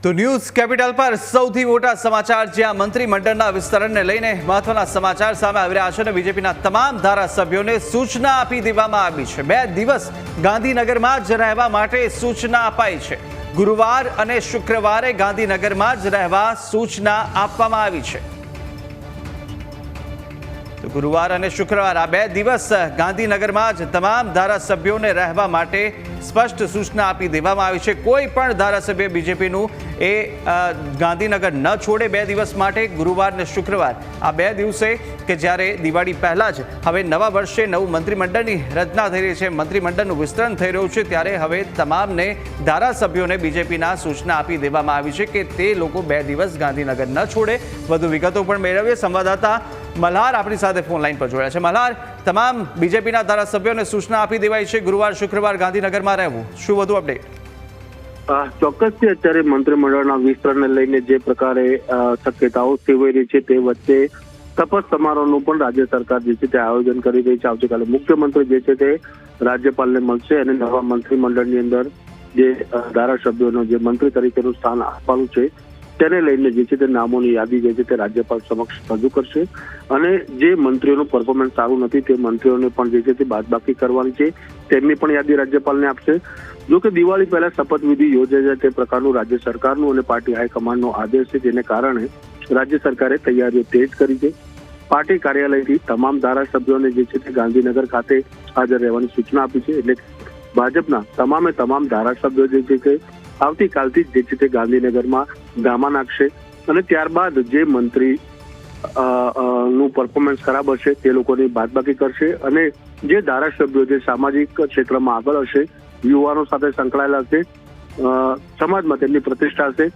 તો news capital પર સૌથી મોટા સમાચાર જ્યાં મંત્રીમંડળના વિસ્તરણને લઈને મહત્વના સમાચાર સામે આવી રહ્યા છે અને બીજેપીના તમામ ધારાસભ્યોને સૂચના આપી દેવામાં આવી છે। 2 દિવસ ગાંધીનગરમાં જ રહેવા માટે સૂચના અપાઈ છે। ગુરુવાર અને શુક્રવારે ગાંધીનગરમાં જ રહેવા સૂચના આપવામાં આવી છે। તો ગુરુવાર અને શુક્રવાર આ 2 દિવસ ગાંધીનગરમાં જ તમામ ધારાસભ્યોને રહેવા માટે સ્પષ્ટ સૂચના આપી દેવામાં આવી છે। કોઈ પણ ધારાસભ્ય બીજેપીનું એ ગાંધીનગર ન છોડે 2 દિવસ માટે। ગુરુવાર અને શુક્રવાર આ 2 દિવસે કે જ્યારે દિવાળી પહેલા જ હવે નવા વર્ષે નવું મંત્રીમંડળની રચના થઈ રહી છે, મંત્રીમંડળનું વિસ્તરણ થઈ રહ્યું છે, ત્યારે હવે તમામને ધારાસભ્યોને બીજેપીના સૂચના આપી દેવામાં આવી છે કે તે લોકો 2 દિવસ ગાંધીનગર ન છોડે। વધુ વિગતો પણ મેળવીએ। સંવાદદાતા મલ્હાર આપણી સાથે ફોન લાઈન પર જોડાયા છે। મલ્હાર, તમામ બીજેપીના ધારાસભ્યોને સૂચના આપી દેવાઈ છે ગુરુવાર શુક્રવાર ગાંધીનગરમાં રહેવું, શું વધુ અપડેટ? ચોક્કસથી અત્યારે મંત્રીમંડળના વિસ્તરણને લઈને જે પ્રકારે શક્યતાઓ સેવાઈ રહી છે તે વચ્ચે શપથ સમારોહનું પણ રાજ્ય સરકાર જે છે તે આયોજન કરી રહી છે। આવતીકાલે મુખ્યમંત્રી જે છે તે રાજ્યપાલને મળશે અને નવા મંત્રીમંડળની અંદર જે ધારાસભ્યોનો જે મંત્રી તરીકેનું સ્થાન આપવાનું છે તેને લઈને જે છે તે નામોની યાદી જે છે તે રાજ્યપાલ સમક્ષ રજૂ કરશે અને જે મંત્રીઓનું પરફોર્મન્સ સારું નથી તે મંત્રીઓને પણ જે છે તે બાદબાકી કરવાની છે, તેમની પણ યાદી રાજ્યપાલને આપશે। જો કે દિવાળી પહેલા શપથવિધિ યોજાય જાય તે પ્રકારનું રાજ્ય સરકારનું અને પાર્ટી હાઈકમાન્ડનો આદેશ છે, જેને કારણે રાજ્ય સરકારે તૈયારીઓ તેજ કરી છે। પાર્ટી કાર્યાલયથી તમામ ધારાસભ્યોને જે છે તે ગાંધીનગર ખાતે હાજર રહેવાની સૂચના આપી છે। એટલે ભાજપના તમામ ધારાસભ્યો જે છે તે આવતીકાલથી જે છે તે ગાંધીનગરમાં ધામા નાખશે અને ત્યારબાદ જે મંત્રી નું પરફોર્મન્સ ખરાબ હશે તે લોકોની બાદબાકી કરશે અને જે ધારાસભ્યો જે સામાજિક ક્ષેત્રમાં આગળ હશે, યુવાનો સાથે સંકળાયેલા હશે, સમાજમાં તેમની પ્રતિષ્ઠા હશે,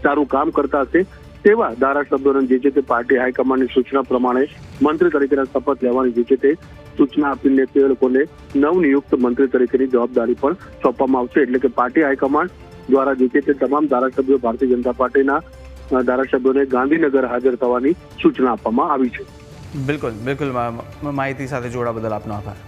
સારું કામ કરતા હશે તેવા ધારાસભ્યોને જે છે તે પાર્ટી હાઈકમાન્ડની સૂચના પ્રમાણે મંત્રી તરીકેના શપથ લેવાની જે છે તે સૂચના આપીને તે લોકોને નવનિયુક્ત મંત્રી તરીકેની જવાબદારી પણ સોંપવામાં આવશે। એટલે કે પાર્ટી હાઈકમાન્ડ દ્વારા જે છે તે તમામ ધારાસભ્યો ભારતીય જનતા પાર્ટીના ધારાસભ્યોને ગાંધીનગર હાજર થવાની સૂચના આપવામાં આવી છે। બિલકુલ, માહિતી સાથે જોડા બદલ આપનો આભાર।